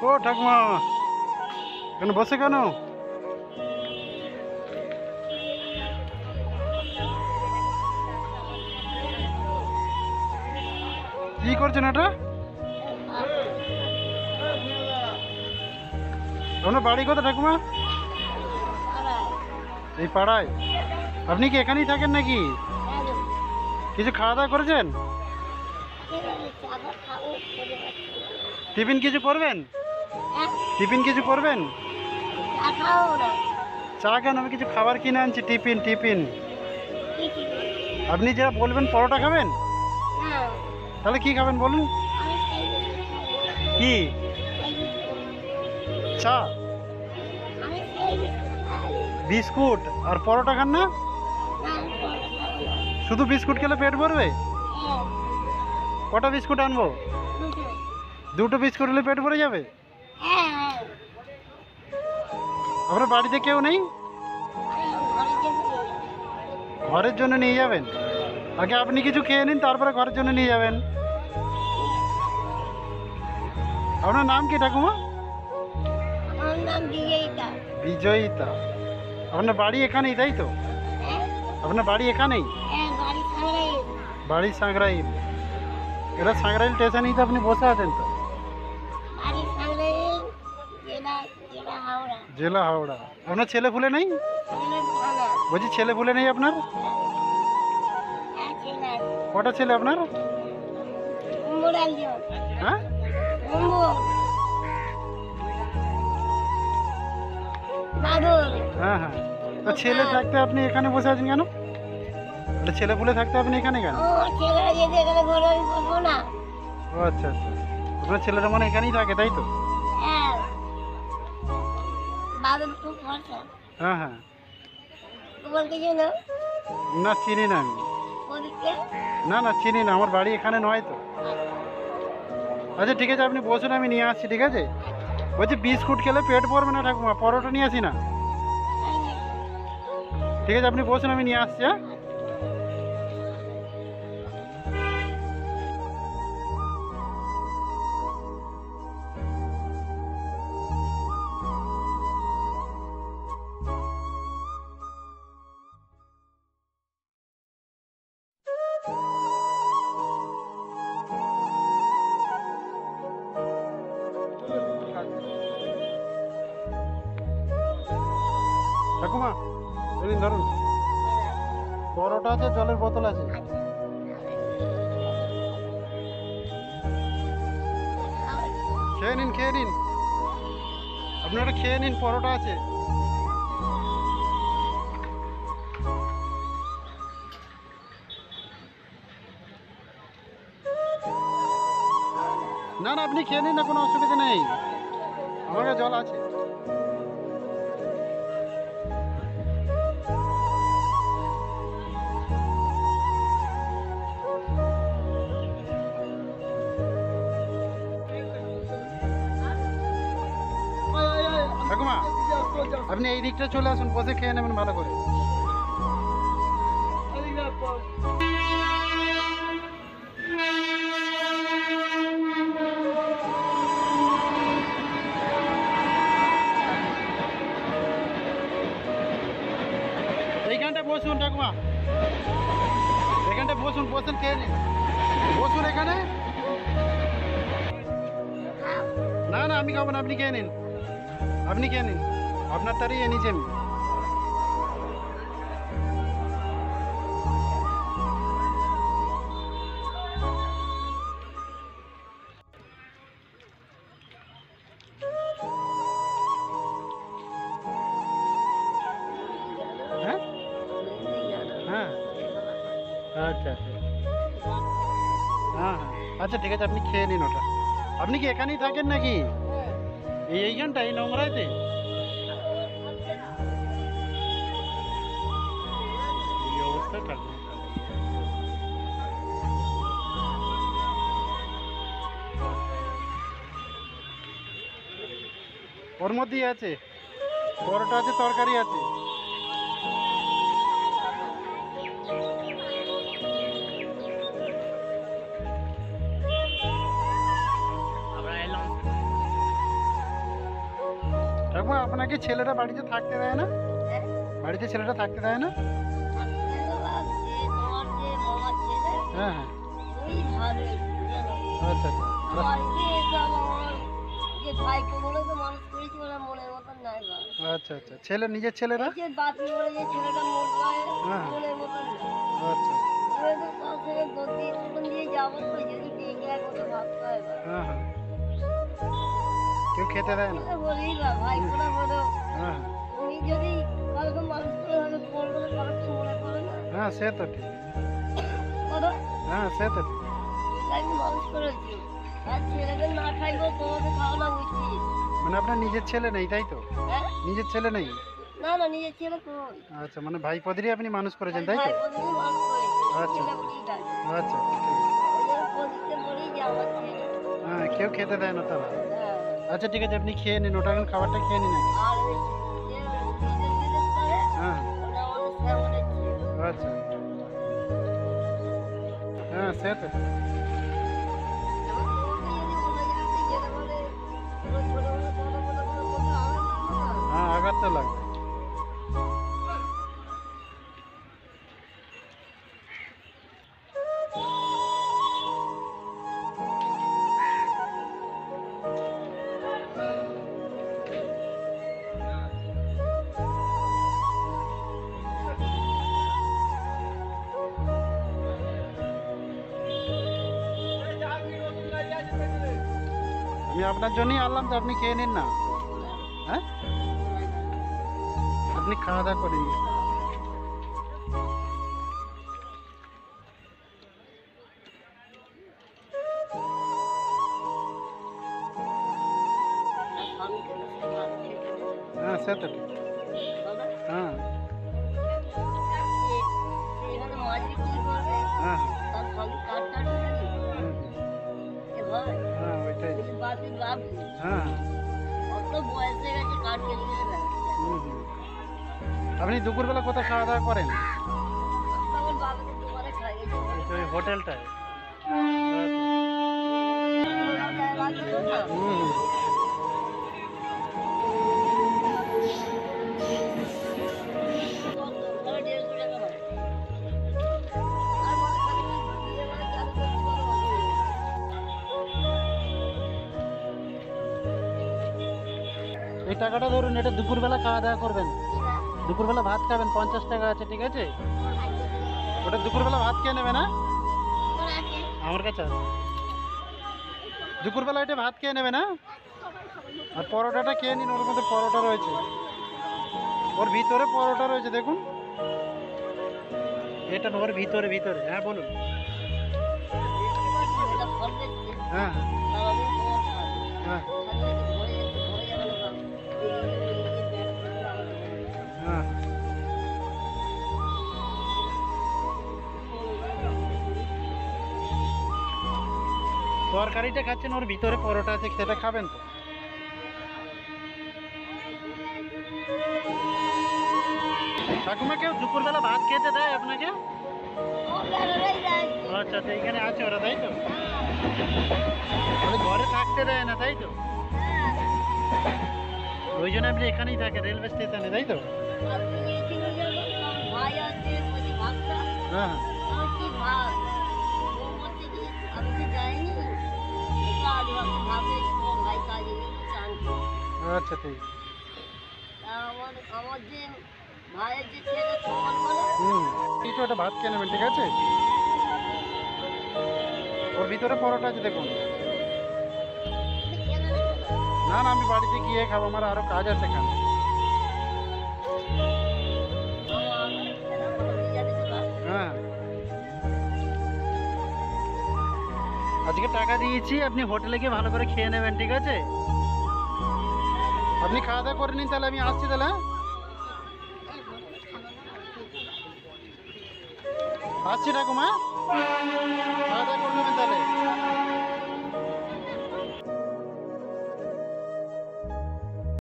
ও ঠাকুমা, কেন বসে কেন? কি করছেন এটা? আপনার বাড়ি কোথায় ঠাকুমা? এই পাড়ায়? আপনি কি এখানেই থাকেন নাকি? কিছু খাওয়া দাওয়া করেছেন? টিফিন কিছু করবেন? টিফিন কিছু করবেন? চা কেন, আমি কিছু খাবার কিনে আনছি। টিফিন টিফিন আপনি যা বলবেন। পরোটা খাবেন? তাহলে কি খাবেন বলুন? কি? চা, বিস্কুট আর পরোটা খান না? শুধু বিস্কুট খেলে পেট ভরবে? কটা বিস্কুট আনবো? দুটো বিস্কুট হলে পেট ভরে যাবে? আপনার বাড়িতে কেউ নেই? ঘরের জন্য নিয়ে যাবেন? আগে আপনি কিছু খেয়ে নিন, তারপরে ঘরের জন্য নিয়ে যাবেন। আপনার নাম কি ঠাকুমা? বিজয়িতা। আপনার বাড়ি এখানেই তাই তো? আপনার বাড়ি এখানেই? বাড়ি সাঁকরাইল। এটা সাঁকরাইল স্টেশনেই তো আপনি বসে আছেন তো? জেলা হাওড়া। আপনার ছেলে ফুলে নেই? বলছি ছেলে ফুলে নেই আপনার? কটা ছেলে আপনার? হ্যাঁ, হ্যাঁ হ্যাঁ। তো ছেলে থাকতে আপনি এখানে বসে আছেন কেন? ছেলে পুলে থাকতে আপনি এখানে কেন? ও আচ্ছা আচ্ছা, আপনার ছেলেরা মানে এখানেই থাকে তাই তো? হ্যাঁ হ্যাঁ। না চিনি না আমি। না না চিনি না, আমার বাড়ি এখানে নয় তো। আচ্ছা ঠিক আছে, আপনি বসুন, আমি নিয়ে আসছি। ঠিক আছে, বলছি বিস্কুট খেলে পেট ভরবে না ঠাকুমা, পরোটা নিয়ে আসি না? ঠিক আছে আপনি বসুন, আমি নিয়ে আসছি। হ্যাঁ, ঠাকুমা এদিন ধরুন, পরোটা আছে, জলের বোতল আছে। খেয়ে নিন খেয়ে নিন, আপনারা খেয়ে নিন, পরোটা আছে। না না আপনি খেয়ে নিন না, কোনো অসুবিধা নেই, আমার কাছে জল আছে। ঠাকুমা আপনি এই দিকটা চলে আসুন, বসে খেয়ে নেবেন ভালো করে। এইখানটা বসুন ঠাকুমা, এখানটা বসুন, বসুন খেয়ে নিন, বসুন এখানে। না না আমি খাবো না, আপনি খেয়ে নিন, আপনি খেয়ে নিন, আপনার তারই এনেছি আমি। হ্যাঁ হ্যাঁ আচ্ছা আচ্ছা, হ্যাঁ হ্যাঁ আচ্ছা ঠিক আছে, আপনি খেয়ে নিন ওটা। আপনি কি এখানেই থাকেন নাকি? এইখানটা এই নোংরাইতে? এই অবস্থায় থাকবেন? ওর মধ্যেই আছে, পরোটা আছে, তরকারি আছে। ঠাকুমা আপনাকে ছেলেটা বাড়িতে থাকতে দেয় না? হ্যাঁ? বাড়িতে ছেলেটা থাকতে দেয় না? থাকতে তো লাগছে, তোমার যে মামার ছেলে, হ্যাঁ হ্যাঁ। ওই ভালো, জানো। আচ্ছা আচ্ছা। আর- আমার যে সব আমার যে ভাইকে বলে তো মানুষ করেছি, ওরা মনের মতন নাই বা। আচ্ছা আচ্ছা। ছেলে নিজের ছেলেরা? এই যে বাপি বলে যে ছেলেটা মরবে, হ্যাঁ। মনের মতন না। আচ্ছা ওরা তো তার সঙ্গে গতি মতন দিয়ে যাবো তো, যদি দেখে এক মতো ভাবতে হয় বা। হ্যাঁ হ্যাঁ। কেউ খেতে দেয় না? সেটা বলি বা, ভাই কোনা বলো, হ্যাঁ তুমি যদি কালকে মানুষ করে হলে ফোন করে কারো কি মনে করে না? হ্যাঁ, সে তো ঠিক। বলো, হ্যাঁ সে তো ঠিক। আমি মানুষ করেছি। আর ছেলেদের না খাইলেও তোমাদের খাওয়ানো উচিত। মানে আপনার নিজের ছেলে নেই তাই তো? হ্যাঁ? নিজের ছেলে নেই? না না, নিজের ছেলে কই? আচ্ছা, মানে ভাইপোদেরই আপনি মানুষ করেছেন তাই ভাই তো? বোনেরই মানুষ করেছি। আচ্ছা। ছেলে বলেই ডাকে। আচ্ছা আচ্ছা, ঠিক আছে। ওই জন্য প্রদীপকে বলি যে আমার ছেলে। হ্যাঁ, কেউ খেতে দেয় না তারা। হ্যাঁ। আচ্ছা ঠিক আছে, আপনি খেয়ে নিন, ওটা এখন খাবারটা খেয়ে নিন আগে। আর ওই যে বিদেশ করে, হ্যাঁ ওটা আমাদের শ্যামলের ছেলে। আচ্ছা। হ্যাঁ সে তো ঠিক। এবার তোমাকে যদি বলে যাচ্ছে যেতে বলে, কোনো ছোটবেলা কোনো কথা হবে না। হ্যাঁ, আঘাত তো লাগবে। আমি আপনার জন্যই আনলাম তো, আপনি খেয়ে নিন না। হ্যাঁ, আপনি খাওয়া দাওয়া করে নিন। আর স্বামীকে তো সে ভাত খেতে দেবে। হ্যাঁ সে তো ঠিক। তবে হ্যাঁ সে এখানে মাছ বিক্রি করবে, হ্যাঁ তার স্বামী কাঠটা ঢুকে দিবে। হুম, এ ভাই, হ্যাঁ ওইটাই। তুমি বাপি বাপি, হ্যাঁ অত বয়স হয়ে গেছে কাঠ কেটে নিয়ে বেড়াচ্ছে। হুম, হুম। আপনি দুপুরবেলা কোথায় খাওয়া দাওয়া করেন? তখন বাবাকে দুবারে খাইয়েছে। ওই হোটেলটায়? লাগছিল না? হুম। ওরা 150 টাকা হয়। আর মনে করি বিয়ে মানে চালু করতে পারবো না। এই টাকাটা ধরুন, এটা দুপুরবেলা খাওয়া দাওয়া করবেন। দুপুরবেলা ভাত খাবেন, 50 টাকা আছে, ঠিক আছে? ওটা দুপুরবেলা ভাত খেয়ে নেবে না? আমার কাছে আছে। দুপুরবেলা এটা ভাত খেয়ে নেবে না? আর পরোটাটা খেয়ে নিন, ওর মধ্যে পরোটা রয়েছে, ওর ভিতরে পরোটা রয়েছে দেখুন। এটা ওর ভিতরে ভিতরে। হ্যাঁ বলুন। এটা ফল বেচছে, হ্যাঁ তাও আমি তোমার খাবো। হ্যাঁ খালি নাকি ভরে যাচ্ছে, ভরে যাবে না বাবা। এই হ্যাঁ। তরকারিটা খাচ্ছেন, ওর ভিতরে পরোটা আছে, সেটা খাবেন তো? ঠাকুমা, কেউ দুপুরবেলা ভাত খেতে দেয় আপনাকে? আচ্ছা আচ্ছা, এইখানে আছে ওরা তাই তো? তাহলে ঘরে থাকতে দেয় না তাই তো? ওই জন্য আপনি এখানেই থাকেন, রেলওয়ে স্টেশনে তাই তো? ভাই আছে, বলছি ভাতটা, হ্যাঁ আমার কি ভাত? ও বলছে কি, আমি তো যাইনি, এটা আলু ভাত খাবে, তোমার ভাই কাজে গেছে, চান করবে। আচ্ছা ঠিক আছে। তা আমার যে ভাইয়ের যে ছেলে সমান বলে, হুম, কিছু একটা ভাত খেয়ে নেবেন, ঠিক আছে? ওর ভিতরে পরোটা আছে দেখুন। তুমি খেলে নেবে না? না না, আমি বাড়িতে গিয়ে খাবো, আমার আরো কাজ আছে এখানে। আমার খেলে বলো, দিয়ে যাবে তো না? হ্যাঁ, আজকে টাকা দিয়েছি, আপনি হোটেলে গিয়ে ভালো করে খেয়ে নেবেন, ঠিক আছে? আপনি খাওয়া দাওয়া করে নিন, তাহলে আমি আসছি তাহলে। হ্যাঁ? আসছি ঠাকুমা, খাওয়া দাওয়া করে নেবেন তাহলে।